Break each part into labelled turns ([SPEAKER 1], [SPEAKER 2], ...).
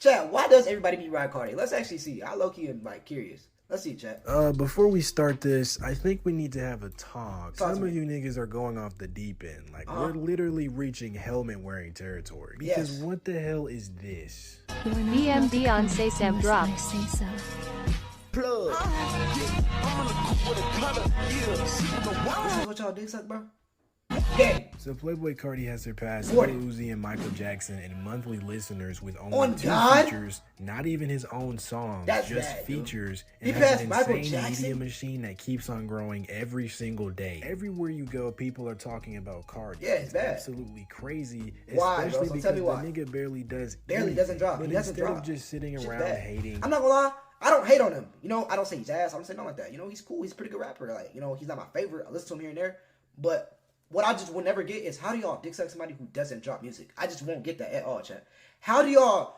[SPEAKER 1] Chat, why does everybody be riding Carti? Let's actually see. I low-key am like curious. Let's see, chat.
[SPEAKER 2] Before we start this, I think we need to have a talk.
[SPEAKER 1] Talk to
[SPEAKER 2] Some of
[SPEAKER 1] me.
[SPEAKER 2] you niggas are going off the deep end. Like, we're literally reaching helmet-wearing territory. Because
[SPEAKER 1] Yes.
[SPEAKER 2] what the hell is this?
[SPEAKER 3] BMD on Say Sam drop.
[SPEAKER 1] Plug. This is what y'all dick suck, bro? Gang.
[SPEAKER 2] So Playboy Carti has surpassed
[SPEAKER 1] What?
[SPEAKER 2] Lil Uzi and Michael Jackson in monthly listeners with
[SPEAKER 1] On
[SPEAKER 2] only 2
[SPEAKER 1] God?
[SPEAKER 2] features, not even his own songs,
[SPEAKER 1] That's
[SPEAKER 2] just
[SPEAKER 1] bad, dude.
[SPEAKER 2] features,
[SPEAKER 1] He
[SPEAKER 2] and has
[SPEAKER 1] passed
[SPEAKER 2] an
[SPEAKER 1] Michael
[SPEAKER 2] insane
[SPEAKER 1] Jackson?
[SPEAKER 2] media machine that keeps on growing every single day. Everywhere you go, people are talking about Carti.
[SPEAKER 1] Yeah, it's bad.
[SPEAKER 2] Absolutely crazy,
[SPEAKER 1] Why, bro?
[SPEAKER 2] especially
[SPEAKER 1] So
[SPEAKER 2] because
[SPEAKER 1] tell me
[SPEAKER 2] the
[SPEAKER 1] why.
[SPEAKER 2] nigga barely does
[SPEAKER 1] Barely doesn't
[SPEAKER 2] anything.
[SPEAKER 1] drop.
[SPEAKER 2] But
[SPEAKER 1] He doesn't
[SPEAKER 2] instead
[SPEAKER 1] drop.
[SPEAKER 2] of just sitting
[SPEAKER 1] Shit's
[SPEAKER 2] around
[SPEAKER 1] bad.
[SPEAKER 2] hating,
[SPEAKER 1] I'm not gonna lie. I don't hate on him. You know, I don't say he's ass. I don't say nothing like that. You know, he's cool. He's a pretty good rapper. Like, you know, he's not my favorite. I listen to him here and there. But what I just will never get is how do y'all dick suck somebody who doesn't drop music? I just won't get that at all, chat. How do y'all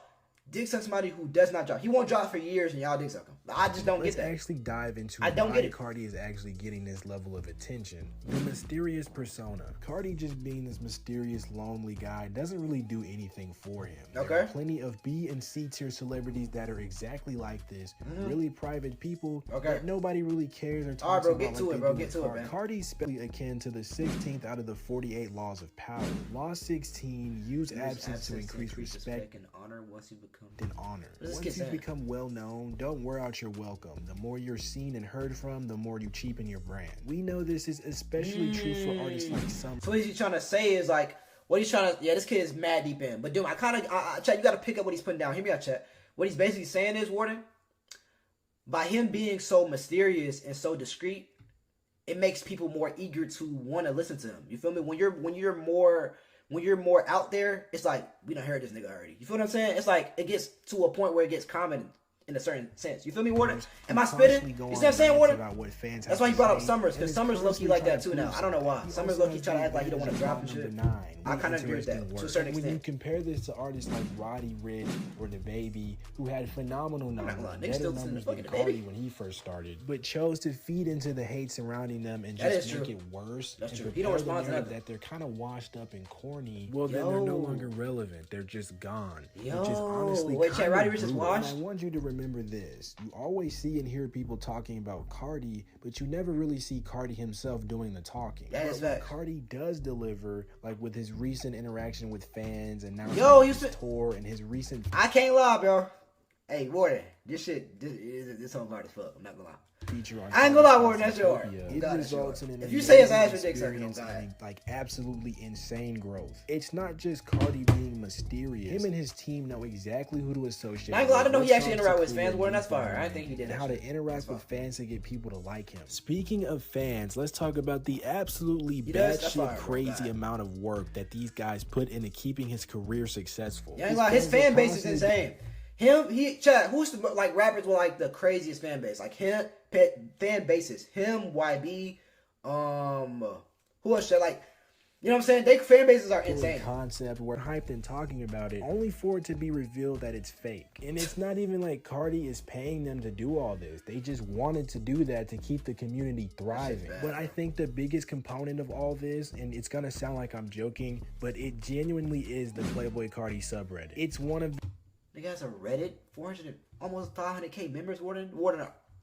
[SPEAKER 1] dick suck somebody who does not drop? He won't drop for years and y'all dick suck him. I just don't
[SPEAKER 2] let's
[SPEAKER 1] get that.
[SPEAKER 2] actually dive into
[SPEAKER 1] I don't
[SPEAKER 2] why
[SPEAKER 1] get it.
[SPEAKER 2] Carti is actually getting this level of attention. The mysterious persona. Carti just being this mysterious, lonely guy doesn't really do anything for him. There
[SPEAKER 1] Okay.
[SPEAKER 2] are plenty of B and C tier celebrities that are exactly like this. Really private people that nobody really cares or talks
[SPEAKER 1] All right, bro,
[SPEAKER 2] about.
[SPEAKER 1] get to
[SPEAKER 2] like
[SPEAKER 1] it,
[SPEAKER 2] they
[SPEAKER 1] bro.
[SPEAKER 2] do
[SPEAKER 1] Get
[SPEAKER 2] with
[SPEAKER 1] to it,
[SPEAKER 2] Carti.
[SPEAKER 1] man.
[SPEAKER 2] Carti's spelled akin to the 16th out of the 48 laws of power. Law 16, use absence to increase respect
[SPEAKER 1] and honor once you become.
[SPEAKER 2] and honor.
[SPEAKER 1] What is this
[SPEAKER 2] Once
[SPEAKER 1] kid
[SPEAKER 2] you
[SPEAKER 1] saying?
[SPEAKER 2] become well known, don't wear out your welcome. The more you're seen and heard from, the more you cheapen your brand. We know this is especially true for artists like some.
[SPEAKER 1] So what he's trying to say is like, what he's trying to, yeah, this kid is mad deep in. But dude, Chat, you got to pick up what he's putting down. Hear me out, Chat. What he's basically saying is, Warden, by him being so mysterious and so discreet, it makes people more eager to want to listen to him. You feel me? When you're more out there, it's like, we done heard this nigga already. You feel what I'm saying? It's like, it gets to a point where it gets common in a certain sense. You feel me, Warden? Am I spitting? You see what I'm saying, Warden? That's why he brought up Summers, because Summers low-key like that too now. I don't know why. Summers low-key try to act like he don't want to drop and shit. I kind of agree with that to a certain
[SPEAKER 2] When you
[SPEAKER 1] extent.
[SPEAKER 2] compare this to artists like Roddy Ricch or DaBaby, who had phenomenal numbers,
[SPEAKER 1] lying. Niggas
[SPEAKER 2] better
[SPEAKER 1] still listen to
[SPEAKER 2] numbers than
[SPEAKER 1] fucking DaBaby.
[SPEAKER 2] Carti when he first started, but chose to feed into the hate surrounding them and
[SPEAKER 1] That
[SPEAKER 2] just
[SPEAKER 1] is
[SPEAKER 2] make
[SPEAKER 1] true.
[SPEAKER 2] it worse.
[SPEAKER 1] That's
[SPEAKER 2] and
[SPEAKER 1] true. He don't
[SPEAKER 2] prepare the
[SPEAKER 1] respond to
[SPEAKER 2] narrative
[SPEAKER 1] nothing.
[SPEAKER 2] that they're kind of washed up and corny. Well, then they're no longer relevant. They're just gone. Which is honestly
[SPEAKER 1] Wait, Chat,
[SPEAKER 2] kinda
[SPEAKER 1] Roddy Ricch is
[SPEAKER 2] brutal.
[SPEAKER 1] washed?
[SPEAKER 2] And I want you to remember this. You always see and hear people talking about Carti, but you never really see Carti himself doing the talking.
[SPEAKER 1] That is
[SPEAKER 2] But what
[SPEAKER 1] facts.
[SPEAKER 2] Carti does deliver, like with his recent interaction with fans and now
[SPEAKER 1] Yo,
[SPEAKER 2] his
[SPEAKER 1] you said-
[SPEAKER 2] tour and his recent
[SPEAKER 1] I can't lie, bro. Hey, Warden, this song hard as fuck. I'm not gonna lie.
[SPEAKER 2] feature on
[SPEAKER 1] I ain't gonna lie,
[SPEAKER 2] Carti's
[SPEAKER 1] Warden, that's your art.
[SPEAKER 2] Utopia,
[SPEAKER 1] Oh,
[SPEAKER 2] it
[SPEAKER 1] God, that's your
[SPEAKER 2] results
[SPEAKER 1] art.
[SPEAKER 2] in an
[SPEAKER 1] If you say it's
[SPEAKER 2] amazing
[SPEAKER 1] ass, you're dick sucking,
[SPEAKER 2] experience
[SPEAKER 1] oh, God.
[SPEAKER 2] and like absolutely insane growth. It's not just Carti being mysterious. Him and his team know exactly who to associate.
[SPEAKER 1] I ain't gonna lie, I didn't know
[SPEAKER 2] with,
[SPEAKER 1] he
[SPEAKER 2] what
[SPEAKER 1] actually
[SPEAKER 2] songs
[SPEAKER 1] interact
[SPEAKER 2] to
[SPEAKER 1] with his
[SPEAKER 2] create
[SPEAKER 1] fans, Warden.
[SPEAKER 2] new
[SPEAKER 1] That's fire. I
[SPEAKER 2] following,
[SPEAKER 1] didn't think he did
[SPEAKER 2] and
[SPEAKER 1] that
[SPEAKER 2] how
[SPEAKER 1] shit.
[SPEAKER 2] to interact with
[SPEAKER 1] That's
[SPEAKER 2] fans to get people to like him. Speaking of fans, let's talk about the absolutely
[SPEAKER 1] does? That's fire,
[SPEAKER 2] batshit
[SPEAKER 1] bro.
[SPEAKER 2] crazy
[SPEAKER 1] God.
[SPEAKER 2] amount of work that these guys put into keeping his career successful.
[SPEAKER 1] Yeah, I ain't gonna lie, his
[SPEAKER 2] fans are
[SPEAKER 1] fan base is
[SPEAKER 2] constantly-
[SPEAKER 1] insane. Chat, who's the, like, rappers with, like, the craziest fan base? Like, him, fan bases. Him, YB, who else, Chat? Like, you know what I'm saying? They fan bases are insane.
[SPEAKER 2] Concept, we're hyped and talking about it, only for it to be revealed that it's fake. And it's not even like Carti is paying them to do all this. They just wanted to do that to keep the community thriving.
[SPEAKER 1] bad,
[SPEAKER 2] But I think the biggest component of all this, and it's gonna sound like I'm joking, but it genuinely is the Playboy Carti subreddit. It's one of
[SPEAKER 1] They got a Reddit, 400, almost 500K members, Warden,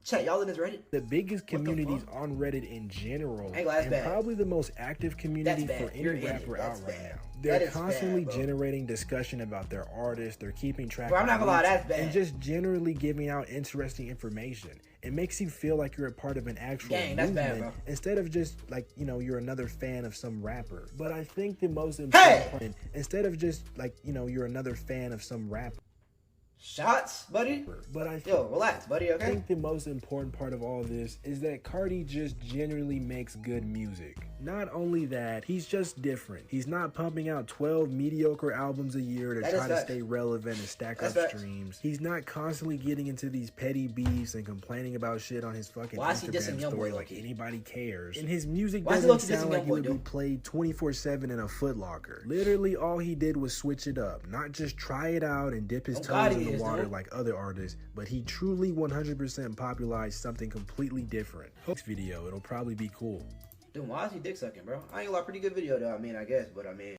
[SPEAKER 1] chat, y'all in this Reddit?
[SPEAKER 2] the biggest
[SPEAKER 1] What the
[SPEAKER 2] communities
[SPEAKER 1] fuck?
[SPEAKER 2] on Reddit in general,
[SPEAKER 1] Ain't gonna lie, that's
[SPEAKER 2] and
[SPEAKER 1] bad.
[SPEAKER 2] probably the most active community
[SPEAKER 1] That's
[SPEAKER 2] for
[SPEAKER 1] bad.
[SPEAKER 2] any
[SPEAKER 1] You're in it.
[SPEAKER 2] rapper
[SPEAKER 1] That's
[SPEAKER 2] out right
[SPEAKER 1] bad.
[SPEAKER 2] now.
[SPEAKER 1] That
[SPEAKER 2] They're
[SPEAKER 1] is
[SPEAKER 2] constantly
[SPEAKER 1] bad, bro.
[SPEAKER 2] generating discussion about their artists. They're keeping track
[SPEAKER 1] Bro, I'm
[SPEAKER 2] of
[SPEAKER 1] not gonna lie,
[SPEAKER 2] leaks,
[SPEAKER 1] that's bad.
[SPEAKER 2] and just generally giving out interesting information. It makes you feel like you're a part of an actual
[SPEAKER 1] Gang, that's
[SPEAKER 2] movement
[SPEAKER 1] bad, bro.
[SPEAKER 2] instead of just like, you know, you're another fan of some rapper. But I think the most important part, instead of just like, you know, you're another fan of some rapper.
[SPEAKER 1] Shots, buddy?
[SPEAKER 2] But I
[SPEAKER 1] Yo, relax, buddy,
[SPEAKER 2] I
[SPEAKER 1] okay?
[SPEAKER 2] think the most important part of all this is that Carti just genuinely makes good music. Not only that, he's just different. He's not pumping out 12 mediocre albums a year to
[SPEAKER 1] That is
[SPEAKER 2] try to
[SPEAKER 1] facts.
[SPEAKER 2] stay relevant and stack
[SPEAKER 1] That's
[SPEAKER 2] up
[SPEAKER 1] facts.
[SPEAKER 2] streams. He's not constantly getting into these petty beefs and complaining about shit on his fucking
[SPEAKER 1] Why is he dissing
[SPEAKER 2] Instagram
[SPEAKER 1] Young
[SPEAKER 2] story
[SPEAKER 1] Boy
[SPEAKER 2] like
[SPEAKER 1] low-key?
[SPEAKER 2] anybody cares. And his music
[SPEAKER 1] Why is he
[SPEAKER 2] doesn't
[SPEAKER 1] low-key dissing
[SPEAKER 2] sound like
[SPEAKER 1] Young
[SPEAKER 2] it
[SPEAKER 1] Boy,
[SPEAKER 2] would be
[SPEAKER 1] dude?
[SPEAKER 2] played 24/7 in a Foot Locker. Literally all he did was switch it up. Not just try it out and dip his
[SPEAKER 1] Oh, God,
[SPEAKER 2] toes
[SPEAKER 1] he
[SPEAKER 2] in the
[SPEAKER 1] is,
[SPEAKER 2] water
[SPEAKER 1] dude.
[SPEAKER 2] like other artists, but he truly 100% popularized something completely different. Next video, it'll probably be cool.
[SPEAKER 1] Dude, why is he dick sucking, bro? I ain't gonna lie, pretty good video though, I mean, I guess, but I mean.